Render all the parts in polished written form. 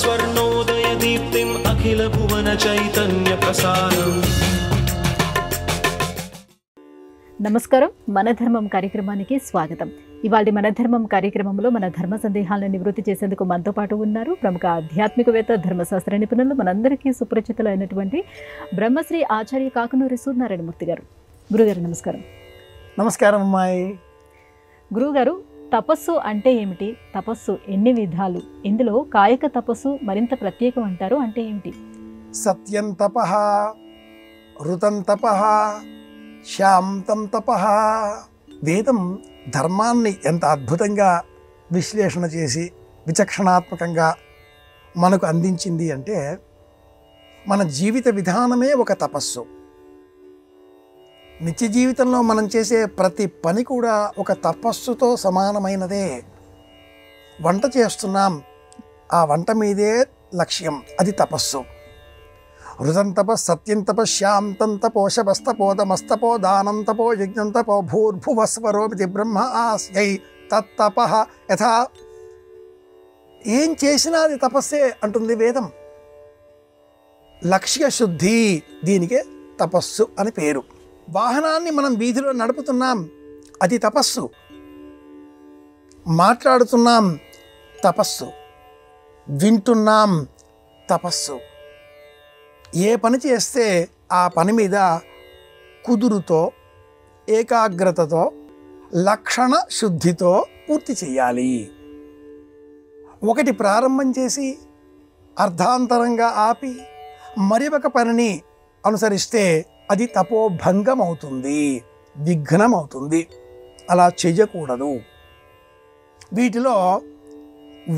स्वर्णोदयदीप्तिम् अखिलभुवनचैतन्यप्रसारम्। నమస్కారం. మన ధర్మం కార్యక్రమానికి స్వాగతం. ఇవాళ మన ధర్మం కార్యక్రమంలో మన ధర్మ సందేహాలను నివృత్తి చేసేందుకు మనతో పాటు ఉన్నారు ప్రముఖ ఆధ్యాత్మికవేత్త, ధర్మశాస్త్ర నిపుణులు, మనందరికీ సుపరిచితులైనటువంటి బ్రహ్మశ్రీ ఆచార్య కాకునూరి సూర్యనారాయణమూర్తి గారు. గురుగారు నమస్కారం. నమస్కారం అమ్మాయి. గురుగారు, తపస్సు అంటే ఏమిటి? తపస్సు ఎన్ని విధాలు? ఇందులో కాయక తపస్సు మరింత ప్రత్యేకం అంటారు, అంటే ఏమిటి? సత్యం తపః, ఋతం తపః, శాంతం తపః. వేదం ధర్మాన్ని ఎంత అద్భుతంగా విశ్లేషణ చేసి విచక్షణాత్మకంగా మనకు అందించింది అంటే, మన జీవిత విధానమే ఒక తపస్సు. నిత్య జీవితంలో మనం చేసే ప్రతి పని కూడా ఒక తపస్సుతో సమానమైనదే. వంట చేస్తున్నాం, ఆ వంట మీదే లక్ష్యం, అది తపస్సు. ఋతం తప, సత్యం తప, శాంతం తపో, శపస్తపోదమస్తపో, దానం తపో, యజ్ఞం తపో, భూర్భువస్వరోమితి బ్రహ్మ ఆస్యై తత్తపః. యథా ఏం చేసినా అది తపస్సే అంటుంది వేదం. లక్ష్య శుద్ధి, దీనికే తపస్సు అని పేరు. వాహనాన్ని మనం వీధిలో నడుపుతున్నాం, అది తపస్సు. మాట్లాడుతున్నాం, తపస్సు. వింటున్నాం, తపస్సు. ఏ పని చేస్తే ఆ పని మీద కుదురుతో, ఏకాగ్రతతో, లక్షణ శుద్ధితో పూర్తి చేయాలి. ఒకటి ప్రారంభం చేసి అర్ధాంతరంగా ఆపి మరి ఒక పనిని అనుసరిస్తే అది తపోభంగం అవుతుంది, విఘ్నం అవుతుంది. అలా చెయ్యకూడదు. వీటిలో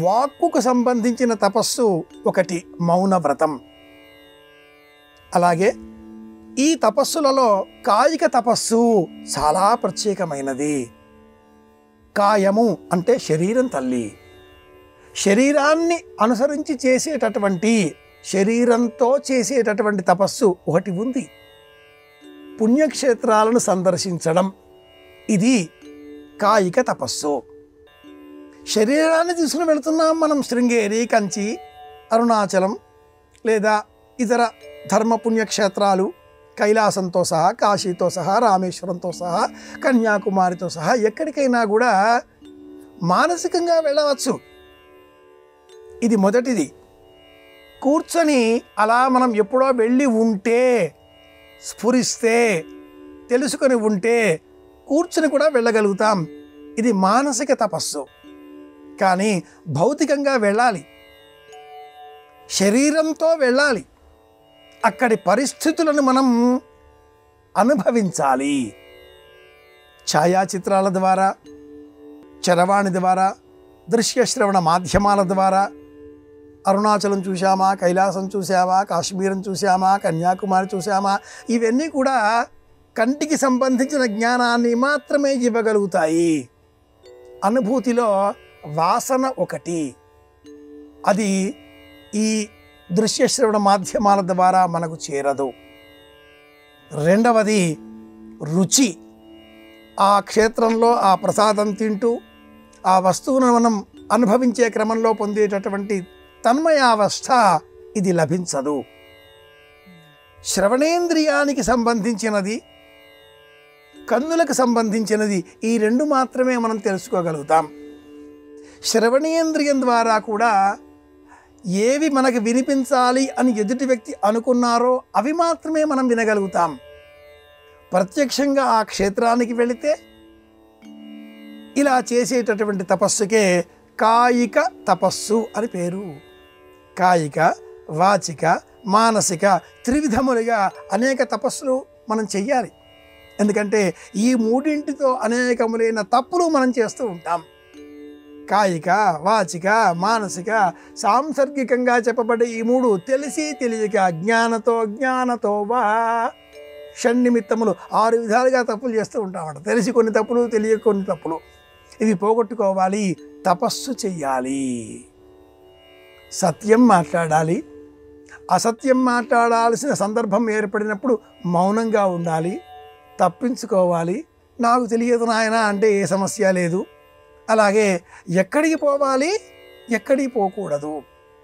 వాక్కుకు సంబంధించిన తపస్సు ఒకటి మౌన వ్రతం. అలాగే ఈ తపస్సులలో కాయిక తపస్సు చాలా ప్రత్యేకమైనది. కాయము అంటే శరీరం తల్లి. శరీరాన్ని అనుసరించి చేసేటటువంటి, శరీరంతో చేసేటటువంటి తపస్సు ఒకటి ఉంది. పుణ్యక్షేత్రాలను సందర్శించడం, ఇది కాయిక తపస్సు. శరీరాన్ని తీసుకుని వెళుతున్నాం మనం శృంగేరి, కంచి, అరుణాచలం లేదా ఇతర ధర్మ పుణ్యక్షేత్రాలు, కైలాసంతో సహా, కాశీతో సహా, రామేశ్వరంతో సహా, కన్యాకుమారితో సహా ఎక్కడికైనా కూడా మానసికంగా వెళ్ళవచ్చు. ఇది మొదటిది. కూర్చొని అలా మనం ఎప్పుడో వెళ్ళి ఉంటే, స్ఫురిస్తే, తెలుసుకొని ఉంటే కూర్చుని కూడా వెళ్ళగలుగుతాం. ఇది మానసిక తపస్సు. కానీ భౌతికంగా వెళ్ళాలి, శరీరంతో వెళ్ళాలి. అక్కడి పరిస్థితులను మనం అనుభవించాలి. ఛాయాచిత్రాల ద్వారా, చరవాణి ద్వారా, దృశ్యశ్రవణ మాధ్యమాల ద్వారా అరుణాచలం చూసామా, కైలాసం చూసామా, కాశ్మీరం చూసామా, కన్యాకుమారి చూసామా, ఇవన్నీ కూడా కంటికి సంబంధించిన జ్ఞానాన్ని మాత్రమే ఇవ్వగలుగుతాయి. అనుభూతిలో వాసన ఒకటి, అది ఈ దృశ్యశ్రవణ మాధ్యమాల ద్వారా మనకు చేరదు. రెండవది రుచి. ఆ క్షేత్రంలో ఆ ప్రసాదం తింటూ ఆ వస్తువును మనం అనుభవించే క్రమంలో పొందేటటువంటి తన్మయావస్థ, ఇది లభించదు. శ్రవణేంద్రియానికి సంబంధించినది, కన్నులకు సంబంధించినది, ఈ రెండు మాత్రమే మనం తెలుసుకోగలుగుతాం. శ్రవణేంద్రియం ద్వారా కూడా ఏవి మనకు వినిపించాలి అని ఎదుటి వ్యక్తి అనుకున్నారో అవి మాత్రమే మనం వినగలుగుతాం. ప్రత్యక్షంగా ఆ క్షేత్రానికి వెళితే ఇలా చేసేటటువంటి తపస్సుకే కాయిక తపస్సు అని పేరు. కాయిక, వాచిక, మానసిక, త్రివిధములుగా అనేక తపస్సులు మనం చెయ్యాలి. ఎందుకంటే ఈ మూడింటితో అనేకములైన తప్పులు మనం చేస్తూ ఉంటాం. కాయిక, వాచిక, మానసిక, సాంసర్గికంగా చెప్పబడే ఈ మూడు తెలిసి తెలియక, జ్ఞానతో వా, షణ్నిమిత్తములు 6 విధాలుగా తప్పులు చేస్తూ ఉంటామట. తెలిసి కొన్ని తప్పులు, తెలియక కొన్ని తప్పులు. ఇవి పోగొట్టుకోవాలి, తపస్సు చెయ్యాలి. సత్యం మాట్లాడాలి, అసత్యం మాట్లాడాల్సిన సందర్భం ఏర్పడినప్పుడు మౌనంగా ఉండాలి, తప్పించుకోవాలి. నాకు తెలియదు నాయన అంటే ఏ సమస్య లేదు. అలాగే ఎక్కడికి పోవాలి, ఎక్కడికి పోకూడదు,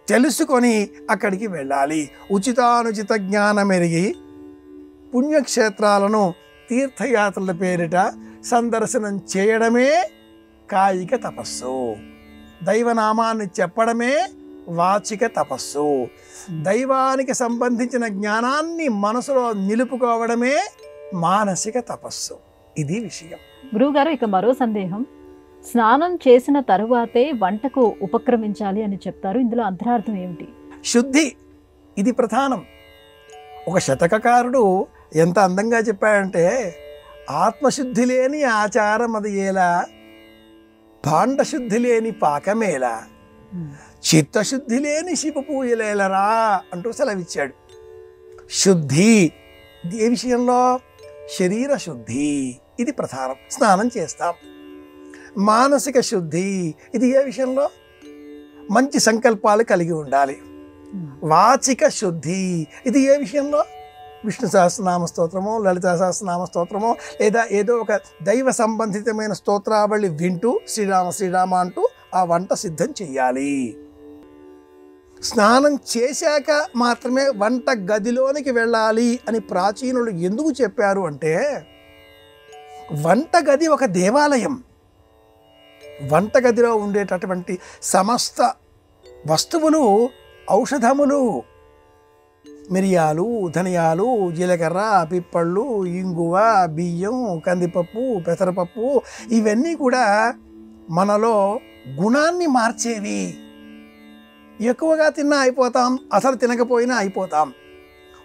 తెలుసుకొని అక్కడికి వెళ్ళాలి. ఉచితానుచిత జ్ఞానం ఎరిగి పుణ్యక్షేత్రాలను తీర్థయాత్రల పేరిట సందర్శనం చేయడమే కాయిక తపస్సు. దైవనామాన్ని చెప్పడమే వాచిక తపస్సు. దైవానికి సంబంధించిన జ్ఞానాన్ని మనసులో నిలుపుకోవడమే మానసిక తపస్సు. ఇది విషయం. గురువుగారు, ఇక మరో సందేహం. స్నానం చేసిన తరువాతే వంటకు ఉపక్రమించాలి అని చెప్తారు. ఇందులో అంతరార్థం ఏమిటి? శుద్ధి ఇది ప్రధానం. ఒక శతకకారుడు ఎంత అందంగా చెప్పాడంటే, ఆత్మశుద్ధి లేని ఆచారం అది ఎలా, భాండశుద్ధి లేని పాకమేలా, చిత్తశుద్ధి లేని శివ పూజలేలరా అంటూ సెలవిచ్చాడు. శుద్ధి ఏ విషయంలో? శరీర శుద్ధి ఇది ప్రధానం, స్నానం చేస్తాం. మానసిక శుద్ధి ఇది ఏ విషయంలో? మంచి సంకల్పాలు కలిగి ఉండాలి. వాచిక శుద్ధి ఇది ఏ విషయంలో? విష్ణు సహస్రనామ స్తోత్రమో, లలితా సహస్రనామ స్తోత్రమో, లేదా ఏదో ఒక దైవ సంబంధితమైన స్తోత్రావళి వింటూ శ్రీరామ శ్రీరామ అంటూ ఆ వంట సిద్ధం చెయ్యాలి. స్నానం చేశాక మాత్రమే వంట గదిలోనికి వెళ్ళాలి అని ప్రాచీనులు ఎందుకు చెప్పారు అంటే, వంట గది ఒక దేవాలయం. వంటగదిలో ఉండేటటువంటి సమస్త వస్తువులు ఔషధములు. మిరియాలు, ధనియాలు, జీలకర్ర, పిప్పళ్ళు, ఇంగువ, బియ్యం, కందిపప్పు, పెసరపప్పు ఇవన్నీ కూడా మనలో గుణాన్ని మార్చేవి. ఎక్కువగా తిన్నా అయిపోతాం, అసలు తినకపోయినా అయిపోతాం.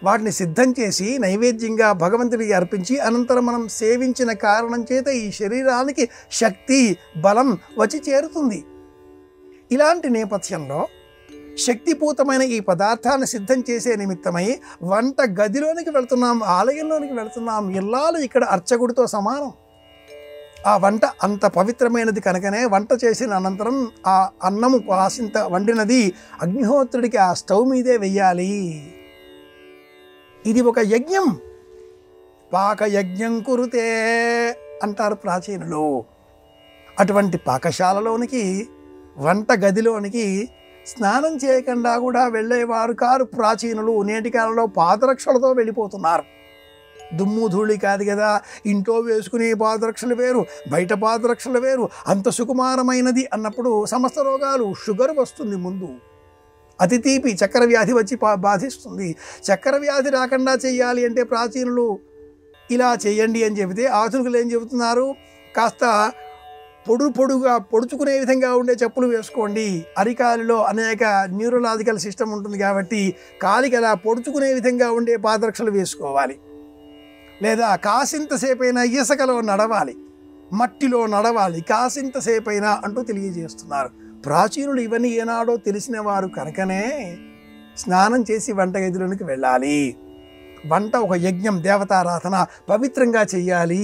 వాటిని సిద్ధం చేసి నైవేద్యంగా భగవంతుడికి అర్పించి అనంతరం మనం సేవించిన కారణం చేత ఈ శరీరానికి శక్తి, బలం వచ్చి చేరుతుంది. ఇలాంటి నేపథ్యంలో శక్తిపూతమైన ఈ పదార్థాన్ని సిద్ధం చేసే నిమిత్తమై వంట గదిలోనికి వెళ్తున్నాం, ఆలయంలోనికి వెళ్తున్నాం. ఇల్లాలు ఇక్కడ అర్చకుడితో సమానం. ఆ వంట అంత పవిత్రమైనది కనుకనే వంట చేసిన అనంతరం ఆ అన్నము కాసింత వండినది అగ్నిహోత్రుడికి ఆ స్టవ్ మీదే వెయ్యాలి. ఇది ఒక యజ్ఞం. పాకయజ్ఞం కురుతే అంటారు ప్రాచీనులు. అటువంటి పాకశాలలోనికి, వంట గదిలోనికి స్నానం చేయకుండా కూడా వెళ్ళేవారు కారు ప్రాచీనులు. నేటి కాలంలో పాదరక్షలతో వెళ్ళిపోతున్నారు. దుమ్ము ధూళి కాదు కదా, ఇంట్లో వేసుకునే పాదరక్షలు వేరు, బయట పాదరక్షలు వేరు. అంత సుకుమారమైనది అన్నప్పుడు సమస్త రోగాలు, షుగర్ వస్తుంది ముందు, అతి తీపి చక్కెర వ్యాధి వచ్చి బాధిస్తుంది. చక్కెర వ్యాధి రాకుండా చేయాలి అంటే ప్రాచీనులు ఇలా చేయండి అని చెబితే, ఆధునికులు ఏం చెబుతున్నారు? కాస్త పొడుగా పొడుచుకునే విధంగా ఉండే చెప్పులు వేసుకోండి. అరికాలిలో అనేక న్యూరలాజికల్ సిస్టమ్ ఉంటుంది కాబట్టి కాలికి అలా పొడుచుకునే విధంగా ఉండే పాదరక్షలు వేసుకోవాలి. లేదా కాసింతసేపైనా ఇసుకలో నడవాలి, మట్టిలో నడవాలి, కాసింతసేపైనా అంటూ తెలియజేస్తున్నారు. ప్రాచీనులు ఇవన్నీ ఏనాడో తెలిసిన వారు కనుకనే స్నానం చేసి వంటగదిలోనికి వెళ్ళాలి. వంట ఒక యజ్ఞం, దేవతారాధన, పవిత్రంగా చెయ్యాలి.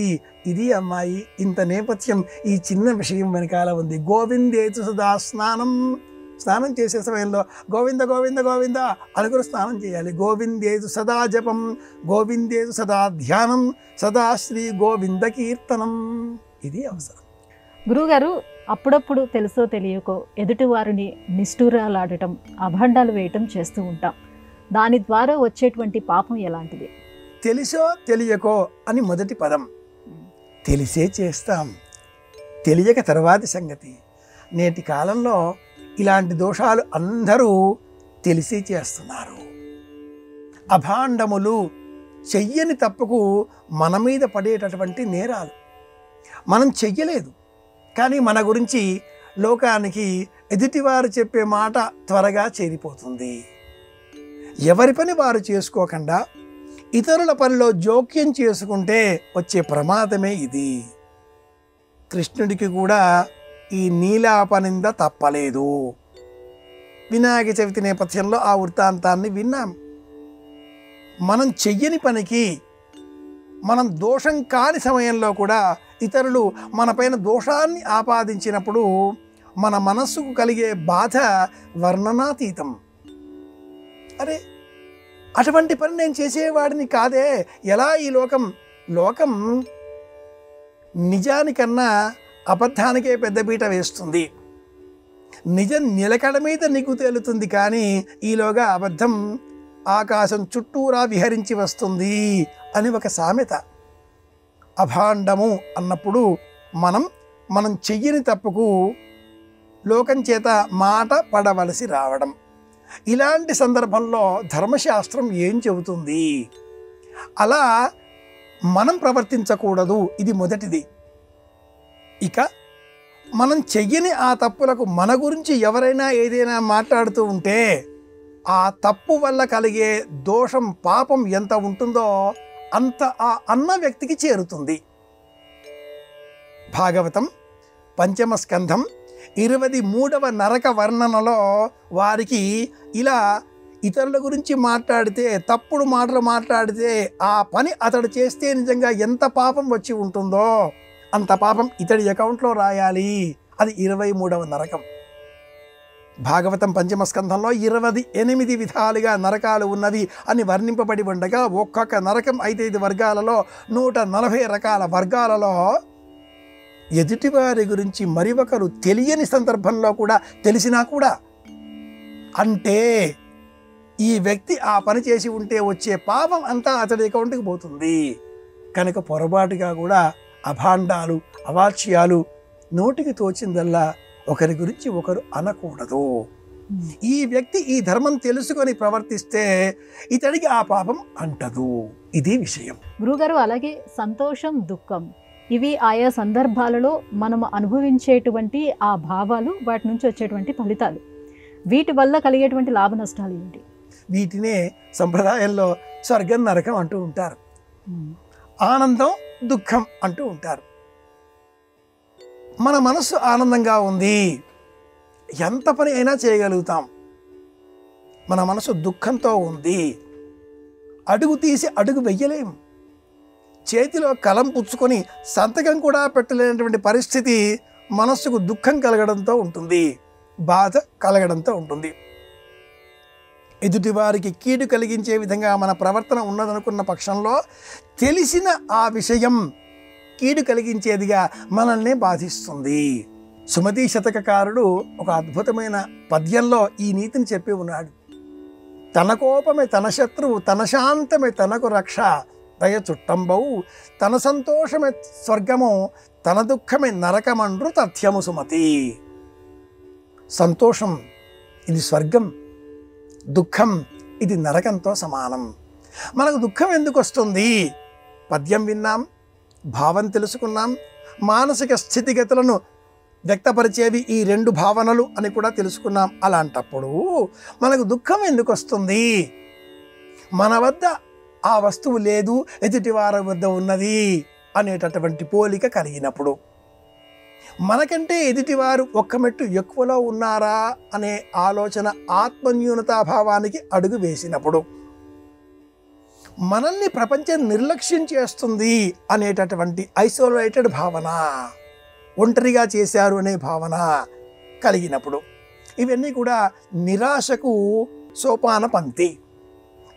ఇది అమ్మాయి ఇంత నేపథ్యం ఈ చిన్న విషయం వెనకాల ఉంది. గోవిందేతు సదా స్నానం. స్నానం చేసే సమయంలో గోవింద గోవింద గోవింద అనుకుని స్నానం చేయాలి. గోవిందేతు సదా జపం, గోవిందేతు సదా ధ్యానం, సదా శ్రీ గోవింద కీర్తనం. ఇది అవసరం. గురువుగారు, అప్పుడప్పుడు తెలుసో తెలియకో ఎదుటి వారిని నిష్ఠూరాలాడటం, అభండాలు వేయటం చేస్తూ ఉంటాం. దాని ద్వారా వచ్చేటువంటి పాపం ఎలాంటిది? తెలిసో తెలియకో అని మొదటి పదం. తెలిసే చేస్తాం, తెలియక తర్వాతి సంగతి. నేటి కాలంలో ఇలాంటి దోషాలు అందరూ తెలిసి చేస్తున్నారు. అభాండములు, చెయ్యని తప్పుకు మన మీద పడేటటువంటి నేరాలు. మనం చెయ్యలేదు కానీ మన గురించి లోకానికి ఎదుటివారు చెప్పే మాట త్వరగా చేరిపోతుంది. ఎవరి పని వారు చేసుకోకుండా ఇతరుల పనిలో జోక్యం చేసుకుంటే వచ్చే ప్రమాదమే ఇది. కృష్ణుడికి కూడా ఈ నీలాపనింద తప్పలేదు. వినాయక చవితి నేపథ్యంలో ఆ వృత్తాంతాన్ని విన్నాం. మనం చెయ్యని పనికి, మనం దోషం కాని సమయంలో కూడా ఇతరులు మనపైన దోషాన్ని ఆపాదించినప్పుడు మన మనస్సుకు కలిగే బాధ వర్ణనాతీతం. అరే, అటువంటి పని నేను చేసేవాడిని కాదే. ఎలా ఈ లోకం నిజానికన్నా అబద్ధానికే పెద్దపీట వేస్తుంది. నిజం నిలకడ మీద నీకు తేలుతుంది, కానీ ఈలోగా అబద్ధం ఆకాశం చుట్టూరా విహరించి వస్తుంది అని ఒక సామెత. అభాండము అన్నప్పుడు మనం చెయ్యని తప్పుకు లోకం చేత మాట పడవలసి రావడం. ఇలాంటి సందర్భంలో ధర్మశాస్త్రం ఏం చెబుతుంది? అలా మనం ప్రవర్తించకూడదు, ఇది మొదటిది. ఇక మనం చెయ్యని ఆ తప్పులకు మన గురించి ఎవరైనా ఏదైనా మాట్లాడుతూ ఉంటే ఆ తప్పు వల్ల కలిగే దోషం, పాపం ఎంత ఉంటుందో అంత ఆ అన్న వ్యక్తికి చేరుతుంది. భాగవతం 5వ స్కంధం 23వ నరక వర్ణనలో వారికి ఇలా ఇతరుల గురించి మాట్లాడితే, తప్పుడు మాటలు మాట్లాడితే ఆ పని అతడు చేస్తే నిజంగా ఎంత పాపం వచ్చి ఉంటుందో అంత పాపం ఇతడి అకౌంట్లో రాయాలి. అది 23వ నరకం. భాగవతం 5వ స్కంధంలో 28 విధాలుగా నరకాలు ఉన్నవి అని వర్ణింపబడి ఉండగా ఒక్కొక్క నరకం 5 వర్గాలలో 140 రకాల వర్గాలలో ఎదుటివారి గురించి మరి ఒకరు తెలియని సందర్భంలో కూడా, తెలిసినా కూడా, అంటే ఈ వ్యక్తి ఆ పని చేసి ఉంటే వచ్చే పాపం అంతా అతడి అకౌంట్కి పోతుంది. కనుక పొరపాటుగా కూడా అభాండాలు, అవాచ్యాలు, నోటికి తోచిందల్లా ఒకరి గురించి ఒకరు అనకూడదు. ఈ వ్యక్తి ఈ ధర్మం తెలుసుకొని ప్రవర్తిస్తే ఇతడికి ఆ పాపం అంటదు. ఇది విషయం. గురుగారు, అలాగే సంతోషం, దుఃఖం ఇవి ఆయా సందర్భాలలో మనం అనుభవించేటువంటి ఆ భావాలు, వాటి నుంచి వచ్చేటువంటి ఫలితాలు, వీటి వల్ల కలిగేటువంటి లాభ నష్టాలు ఏంటి? వీటినే సంప్రదాయంలో స్వర్గం, నరకం అంటూ ఉంటారు. ఆనందం, దుఃఖం అంటూ ఉంటారు. మన మనస్సు ఆనందంగా ఉంది, ఎంత పని అయినా చేయగలుగుతాం. మన మనసు దుఃఖంతో ఉంది, అడుగు తీసి అడుగు వెయ్యలేం. చేతిలో కలం పుచ్చుకొని సంతకం కూడా పెట్టలేనటువంటి పరిస్థితి మనస్సుకు దుఃఖం కలగడంతో ఉంటుంది, బాధ కలగడంతో ఉంటుంది. ఎదుటివారికి కీడు కలిగించే విధంగా మన ప్రవర్తన ఉన్నదనుకున్న పక్షంలో తెలిసిన ఆ విషయం కీడు కలిగించేదిగా మనల్ని బాధిస్తుంది. సుమతి శతకకారుడు ఒక అద్భుతమైన పద్యంలో ఈ నీతిని చెప్పి ఉన్నాడు. తన కోపమే తన శత్రువు, తన శాంతమే తనకు రక్ష, దయ చుట్టంబవు, తన సంతోషమే స్వర్గము, తన దుఃఖమే నరకమండ్రు తథ్యము సుమతి. సంతోషం ఇది స్వర్గం, దుఃఖం ఇది నరకంతో సమానం. మనకు దుఃఖం ఎందుకు వస్తుంది? పద్యం విన్నాం, భావం తెలుసుకున్నాం, మానసిక స్థితిగతులను వ్యక్తపరిచేవి ఈ 2 భావనలు అని కూడా తెలుసుకున్నాం. అలాంటప్పుడు మనకు దుఃఖం ఎందుకు వస్తుంది? మన వద్ద ఆ వస్తువు లేదు, ఎదుటివారి వద్ద ఉన్నది అనేటటువంటి పోలిక కలిగినప్పుడు, మనకంటే ఎదుటివారు ఒక్క మెట్టు ఎక్కువలో ఉన్నారా అనే ఆలోచన ఆత్మన్యూనతాభావానికి అడుగు వేసినప్పుడు, మనల్ని ప్రపంచం నిర్లక్ష్యం చేస్తుంది అనేటటువంటి ఐసోలేటెడ్ భావన, ఒంటరిగా చేశారు అనే భావన కలిగినప్పుడు, ఇవన్నీ కూడా నిరాశకు సోపాన పంక్తి.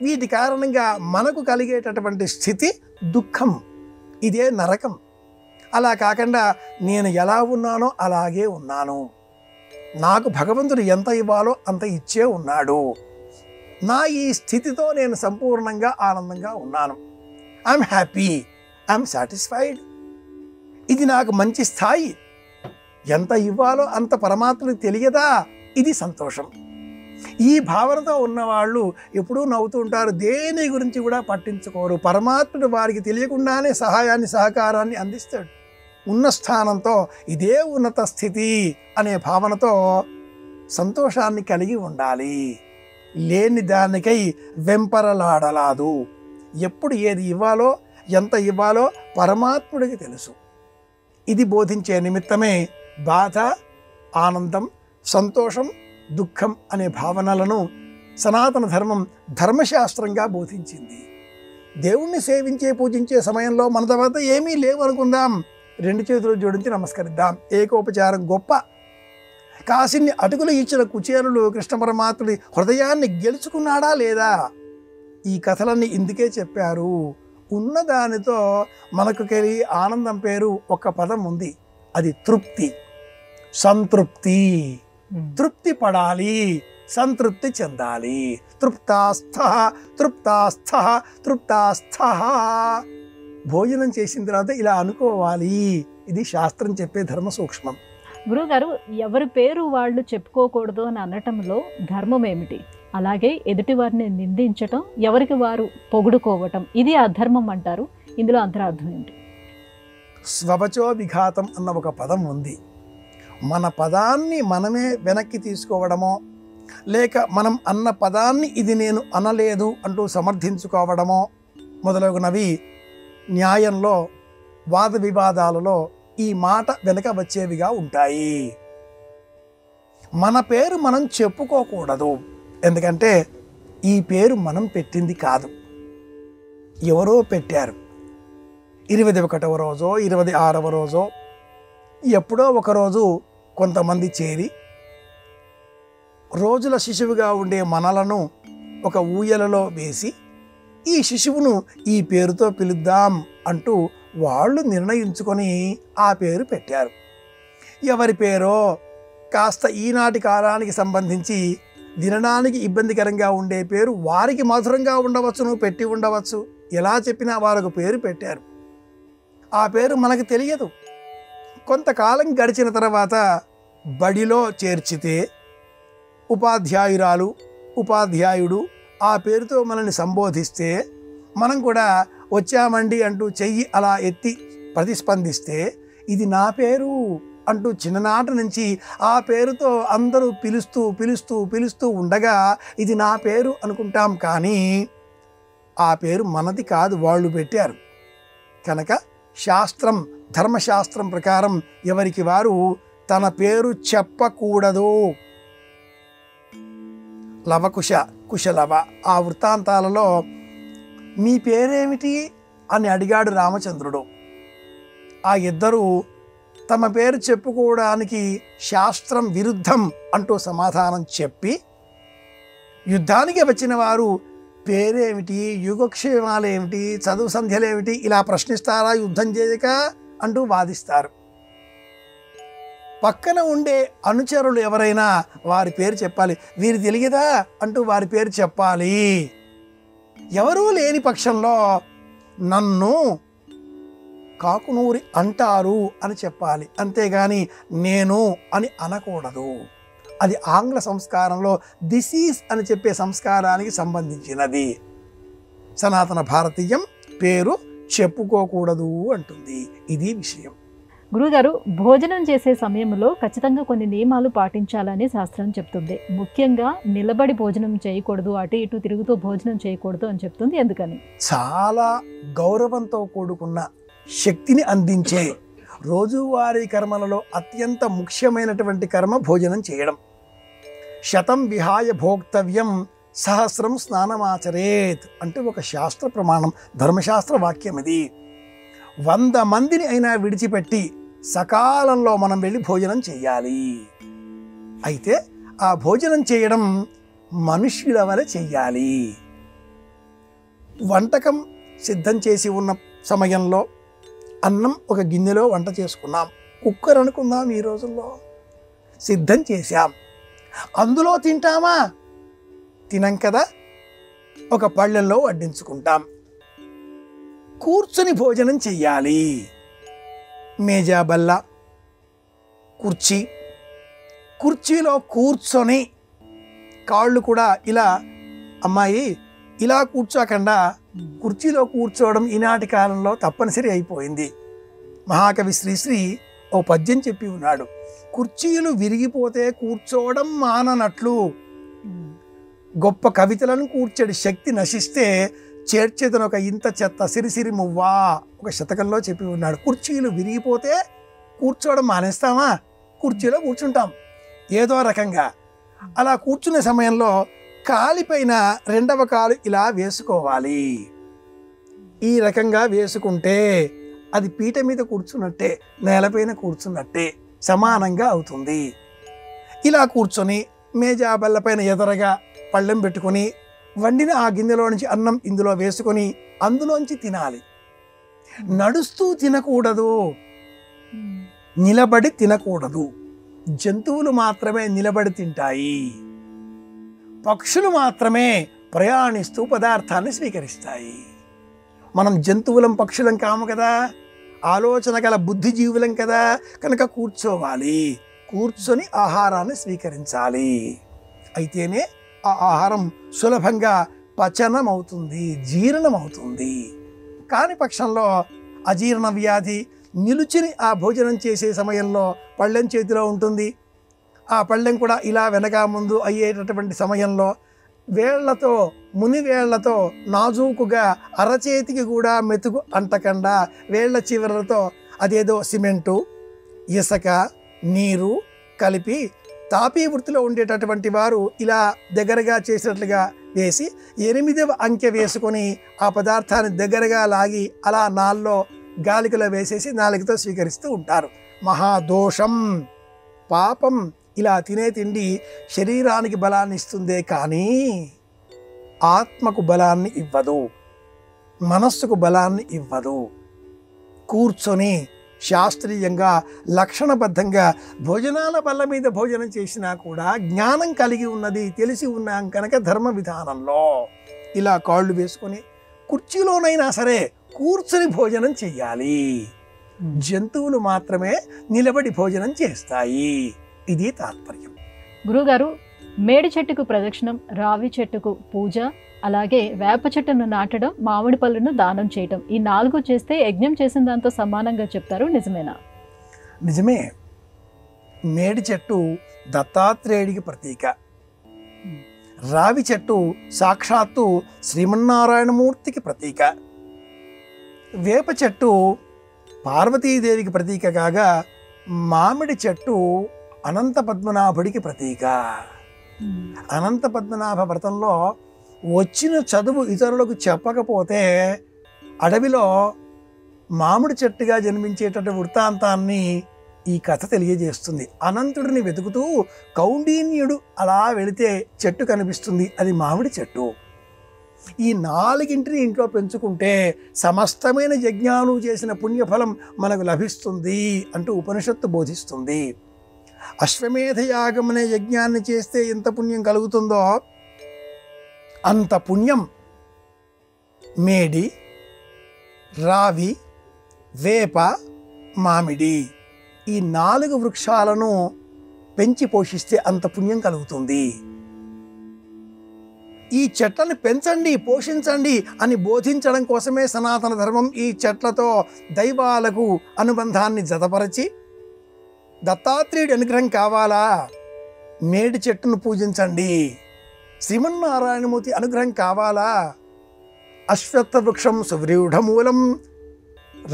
వీటి కారణంగా మనకు కలిగేటటువంటి స్థితి దుఃఖం, ఇదే నరకం. అలా కాకుండా నేను ఎలా ఉన్నానో అలాగే ఉన్నాను, నాకు భగవంతుడు ఎంత ఇవ్వాలో అంత ఇచ్చే ఉన్నాడు, నా ఈ స్థితితో నేను సంపూర్ణంగా ఆనందంగా ఉన్నాను, ఐఎమ్ హ్యాపీ, ఐఎమ్ సాటిస్ఫైడ్, ఇది నాకు మంచి స్థాయి, ఎంత ఇవ్వాలో అంత పరమాత్మకు తెలియదా, ఇది సంతోషం. ఈ భావనతో ఉన్నవాళ్ళు ఎప్పుడూ నవ్వుతూ ఉంటారు, దేని గురించి కూడా పట్టించుకోరు. పరమాత్ముడు వారికి తెలియకుండానే సహాయాన్ని, సహకారాన్ని అందిస్తాడు. ఉన్న స్థానంతో ఇదే ఉన్నత స్థితి అనే భావనతో సంతోషాన్ని కలిగి ఉండాలి. లేని దానికై వెంపరలాడలాదు. ఎప్పుడు ఏది ఇవ్వాలో, ఎంత ఇవ్వాలో పరమాత్ముడికి తెలుసు. ఇది బోధించే నిమిత్తమే బాధ, ఆనందం, సంతోషం, దుఃఖం అనే భావనలను సనాతన ధర్మం ధర్మశాస్త్రంగా బోధించింది. దేవుణ్ణి సేవించే, పూజించే సమయంలో మన తర్వాత ఏమీ లేవు అనుకుందాం, 2 చేతులు జోడించి నమస్కరిద్దాం, ఏకోపచారం గొప్ప. కాసిన్ని అటుకులు ఇచ్చిన కుచేరులు కృష్ణ పరమాత్ముడి హృదయాన్ని గెలుచుకున్నాడా లేదా? ఈ కథలన్నీ ఇందుకే చెప్పారు. ఉన్నదానితో మనకు కలిగి ఆనందం పేరు ఒక పదం ఉంది, అది తృప్తి, సంతృప్తి. తృప్తి పడాలి, సంతృప్తి చెందాలి. తృప్తాస్థ తృప్తాస్థ తృప్తాస్థ. భోజనం చేసిన తర్వాత ఇలా అనుకోవాలి. ఇది శాస్త్రం చెప్పే ధర్మ సూక్ష్మం. గురువుగారు, ఎవరి పేరు వాళ్ళు చెప్పుకోకూడదు అని అనటంలో ధర్మం ఏమిటి? అలాగే ఎదుటి వారిని నిందించటం, ఎవరికి వారు పొగుడుకోవటం, ఇది అధర్మం అంటారు. ఇందులో అంతరార్థం ఏమిటి? స్వవచో విఘాతం అన్న ఒక పదం ఉంది. మన పదాన్ని మనమే వెనక్కి తీసుకోవడమో, లేక మనం అన్న పదాన్ని ఇది నేను అనలేదు అంటూ సమర్థించుకోవడమో మొదలగునవి న్యాయంలో, వాద వివాదాలలో ఈ మాట వెనక వచ్చేవిగా ఉంటాయి. మన పేరు మనం చెప్పుకోకూడదు. ఎందుకంటే ఈ పేరు మనం పెట్టింది కాదు, ఎవరో పెట్టారు. 21వ రోజో 26వ రోజో ఎప్పుడో ఒకరోజు కొంతమంది చేరి రోజుల శిశువుగా ఉండే మనలను ఒక ఊయలలో వేసి ఈ శిశువును ఈ పేరుతో పిలుద్దాం అంటూ వాళ్ళు నిర్ణయించుకొని ఆ పేరు పెట్టారు. ఎవరి పేరో కాస్త ఈనాటి కాలానికి సంబంధించి వినడానికి ఇబ్బందికరంగా ఉండే పేరు వారికి మధురంగా ఉండవచ్చును, పెట్టి ఉండవచ్చు. ఎలా చెప్పినా వారికి పేరు పెట్టారు. ఆ పేరు మనకు తెలియదు. కొంతకాలం గడిచిన తర్వాత బడిలో చేర్చితే ఉపాధ్యాయురాలు, ఉపాధ్యాయుడు ఆ పేరుతో మనల్ని సంబోధిస్తే మనం కూడా వచ్చామండి అంటూ చెయ్యి అలా ఎత్తి ప్రతిస్పందిస్తే ఇది నా పేరు అంటూ చిన్ననాటి నుంచి ఆ పేరుతో అందరూ పిలుస్తూ పిలుస్తూ పిలుస్తూ ఉండగా ఇది నా పేరు అనుకుంటాం. కానీ ఆ పేరు మనది కాదు, వాళ్ళు పెట్టారు. కనుక శాస్త్రం, ధర్మశాస్త్రం ప్రకారం ఎవరికి వారు తన పేరు చెప్పకూడదు. లవకుశ, కుశలవ ఆ వృత్తాంతాలలో మీ పేరేమిటి అని అడిగాడు రామచంద్రుడు. ఆ ఇద్దరు తమ పేరు చెప్పుకోవడానికి శాస్త్రం విరుద్ధం అంటూ సమాధానం చెప్పి, యుద్ధానికి వచ్చిన వారు పేరేమిటి, యుగక్షేమాలేమిటి, చదువు సంధ్యలేమిటి ఇలా ప్రశ్నిస్తారా యుద్ధం చేయక అంటూ వాదిస్తారు. పక్కన ఉండే అనుచరులు ఎవరైనా వారి పేరు చెప్పాలి. వీరు తెలియదా అంటూ వారి పేరు చెప్పాలి. ఎవరూ లేని పక్షంలో నన్ను కాకునూరి అంటారు అని చెప్పాలి. అంతేగాని నేను అని అనకూడదు. అది ఆంగ్ల సంస్కారంలో దిస్ ఈజ్ అని చెప్పే సంస్కారానికి సంబంధించినది. సనాతన భారతీయం పేరు చెప్పుకోకూడదు అంటుంది. ఇది విషయం. గురుగారు, భోజనం చేసే సమయంలో ఖచ్చితంగా కొన్ని నియమాలు పాటించాలని శాస్త్రం చెప్తుంది. ముఖ్యంగా నిలబడి భోజనం చేయకూడదు, అటు ఇటు తిరుగుతూ భోజనం చేయకూడదు అని చెప్తుంది. ఎందుకని? చాలా గౌరవంతో కూడుకున్న శక్తిని అందించే రోజువారీ కర్మలలో అత్యంత ముఖ్యమైనటువంటి కర్మ భోజనం చేయడం. శతం విహాయ భోక్తవ్యం సహస్రం స్నానమాచరేత్ అంటే ఒక శాస్త్ర ప్రమాణం, ధర్మశాస్త్ర వాక్యం ఇది. 100 మందిని అయినా విడిచిపెట్టి సకాలంలో మనం వెళ్ళి భోజనం చేయాలి. అయితే ఆ భోజనం చేయడం మనుష్యుల వలె చెయ్యాలి. వంటకం సిద్ధం చేసి ఉన్న సమయంలో అన్నం ఒక గిన్నెలో వంట చేసుకున్నాం, కుక్కర్ అనుకుందాం, ఈ రోజుల్లో సిద్ధం చేశాం. అందులో తింటామా? తినం కదా. ఒక పళ్ళెంలో వడ్డించుకుంటాం. కూర్చొని భోజనం చెయ్యాలి. మేజా బల్ల, కుర్చీలో కూర్చొని కాళ్ళు కూడా ఇలా, అమ్మాయి ఇలా కూర్చోకుండా కుర్చీలో కూర్చోవడం ఈనాటి కాలంలో తప్పనిసరి అయిపోయింది. మహాకవి శ్రీశ్రీ ఓ పద్యం చెప్పి ఉన్నాడు. కుర్చీలు విరిగిపోతే కూర్చోవడం మాననట్లు, గొప్ప కవితలను కూర్చడి శక్తి నశిస్తే చేర్చేతను ఒక ఇంత చెత్త సిరిసిరి మువ్వా ఒక శతకంలో చెప్పి ఉన్నాడు. కుర్చీలు విరిగిపోతే కూర్చోవడం మానేస్తామా? కుర్చీలో కూర్చుంటాం ఏదో రకంగా. అలా కూర్చునే సమయంలో కాలిపైన రెండవ కాలు ఇలా వేసుకోవాలి. ఈ రకంగా వేసుకుంటే అది పీట మీద కూర్చున్నట్టే, నేలపైన కూర్చున్నట్టే సమానంగా అవుతుంది. ఇలా కూర్చొని మేజా బల్లపైన ఎదరగా పళ్ళెం పెట్టుకొని వండిన ఆ గిన్నెలో నుంచి అన్నం ఇందులో వేసుకొని అందులోంచి తినాలి. నడుస్తూ తినకూడదు, నిలబడి తినకూడదు. జంతువులు మాత్రమే నిలబడి తింటాయి, పక్షులు మాత్రమే ప్రయాణిస్తూ పదార్థాన్ని స్వీకరిస్తాయి. మనం జంతువులం పక్షులం కాము కదా, ఆలోచన గల బుద్ధిజీవులం కదా, కనుక కూర్చోవాలి, కూర్చొని ఆహారాన్ని స్వీకరించాలి. అయితేనే ఆ ఆహారం సులభంగా పచనం అవుతుంది, జీర్ణం అవుతుంది. కాని పక్షంలో అజీర్ణ వ్యాధి నిలుచుని ఆ భోజనం చేసే సమయంలో పళ్ళెం చేతిలో ఉంటుంది. ఆ పళ్ళెం కూడా ఇలా వెనక ముందు అయ్యేటటువంటి సమయంలో వేళ్లతో, ముని వేళ్లతో నాజూకుగా అరచేతికి కూడా మెతుకు అంటకుండా వేళ్ల చివరలతో అదేదో సిమెంటు, ఇసుక, నీరు కలిపి తాపీ వృత్తిలో ఉండేటటువంటి వారు ఇలా దగ్గరగా చేసినట్లుగా వేసి 8వ అంకె వేసుకొని ఆ పదార్థాన్ని దగ్గరగా లాగి అలా నాల్లో గాలికలో వేసేసి నాలుకతో స్వీకరిస్తూ ఉంటారు. మహాదోషం, పాపం. ఇలా తినే తిండి శరీరానికి బలాన్ని ఇస్తుందే కానీ ఆత్మకు బలాన్ని ఇవ్వదు, మనస్సుకు బలాన్ని ఇవ్వదు. కూర్చొని శాస్త్రీయంగా లక్షణబద్ధంగా భోజనాల బల్ల మీద భోజనం చేసినా కూడా జ్ఞానం కలిగి ఉన్నది, తెలిసి ఉన్నాం కనుక ధర్మ విధానంలో ఇలా కాళ్ళు వేసుకొని కుర్చీలోనైనా సరే కూర్చొని భోజనం చెయ్యాలి. జంతువులు మాత్రమే నిలబడి భోజనం చేస్తాయి. ఇది తాత్పర్యం. గురుగారు, మేడి చెట్టుకు ప్రదక్షిణం, రావి చెట్టుకు పూజ, అలాగే వేప చెట్టును నాటడం, మామిడి పళ్ళను దానం చేయటం, ఈ 4 చేస్తే యజ్ఞం చేసిన దాంతో సమానంగా చెప్తారు. నిజమేనా? నిజమే. మేడి చెట్టు దత్తాత్రేయుడికి ప్రతీక, రావి చెట్టు సాక్షాత్తు శ్రీమన్నారాయణమూర్తికి ప్రతీక, వేప చెట్టు పార్వతీదేవికి ప్రతీక కాగా మామిడి చెట్టు అనంత పద్మనాభుడికి ప్రతీక. అనంత పద్మనాభ వ్రతంలో వచ్చిన చదువు ఇతరులకు చెప్పకపోతే అడవిలో మామిడి చెట్టుగా జన్మించేటటువంటి వృత్తాంతాన్ని ఈ కథ తెలియజేస్తుంది. అనంతుడిని వెతుకుతూ కౌండిన్యుడు అలా వెళితే చెట్టు కనిపిస్తుంది, అది మామిడి చెట్టు. ఈ 4 ఇంట్లో పెంచుకుంటే సమస్తమైన యజ్ఞాలు చేసిన పుణ్యఫలం మనకు లభిస్తుంది అంటూ ఉపనిషత్తు బోధిస్తుంది. అశ్వమేధ యాగం అనే యజ్ఞాన్ని చేస్తే ఎంత పుణ్యం కలుగుతుందో అంత పుణ్యం మేడి, రావి, వేప, మామిడి ఈ 4 వృక్షాలను పెంచి పోషిస్తే అంత పుణ్యం కలుగుతుంది. ఈ చెట్లను పెంచండి, పోషించండి అని బోధించడం కోసమే సనాతన ధర్మం ఈ చెట్లతో దైవాలకు అనుబంధాన్ని జతపరచి, దత్తాత్రేయుడి అనుగ్రహం కావాలా, మేడి చెట్టును పూజించండి. శ్రీమన్నారాయణమూర్తి అనుగ్రహం కావాలా, అశ్వత్థ వృక్షం సువ్రీఢమూలం,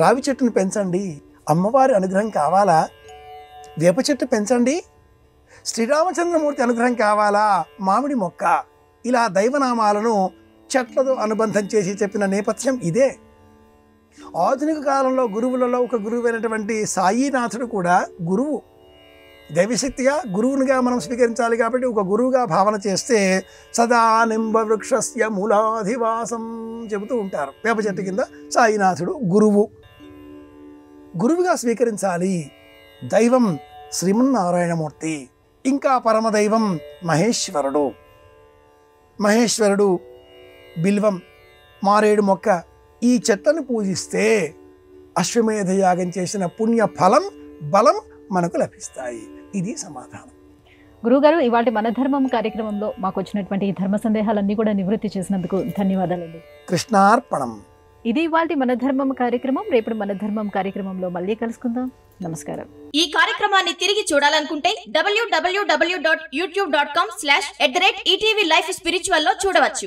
రావి చెట్టును పెంచండి. అమ్మవారి అనుగ్రహం కావాలా, వేప చెట్టు పెంచండి. శ్రీరామచంద్రమూర్తి అనుగ్రహం కావాలా, మామిడి మొక్క. ఇలా దైవనామాలను చెట్లతో అనుబంధం చేసి చెప్పిన నేపథ్యం ఇదే. ఆధునిక కాలంలో గురువులలో ఒక గురువైనటువంటి సాయినాథుడు కూడా గురువు. దైవశక్తిగా గురువునిగా మనం స్వీకరించాలి కాబట్టి ఒక గురువుగా భావన చేస్తే సదా నింబ వృక్షస్య మూలాధివాసం చెబుతూ ఉంటారు. వేప చెట్టు కింద సాయినాథుడు గురువు, గురువుగా స్వీకరించాలి. దైవం శ్రీమన్నారాయణమూర్తి, ఇంకా పరమదైవం మహేశ్వరుడు. మహేశ్వరుడు, బిల్వం, మారేడు మొక్క ఈ చెట్లను పూజిస్తే అశ్వమేధ యాగం చేసిన పుణ్య ఫలం, బలం మనకు లభిస్తాయి. ఇది సమాధానం. గురుగారు, ఇవాళ మన ధర్మం కార్యక్రమంలో మాకు వచ్చినటువంటి ఈ ధర్మ సందేహాలన్నీ కూడా నివృత్తి చేసినందుకు ధన్యవాదాలండి. కృష్ణార్పణం. ఇది ఇవాళ మన ధర్మం కార్యక్రమం. రేపు మన ధర్మం కార్యక్రమంలో మళ్ళీ కలుసుకుందాం. నమస్కారం. ఈ కార్యక్రమాన్ని తిరిగి చూడాలనుకుంటే www.youtube.com/ETV Life Spiritual లో చూడవచ్చు.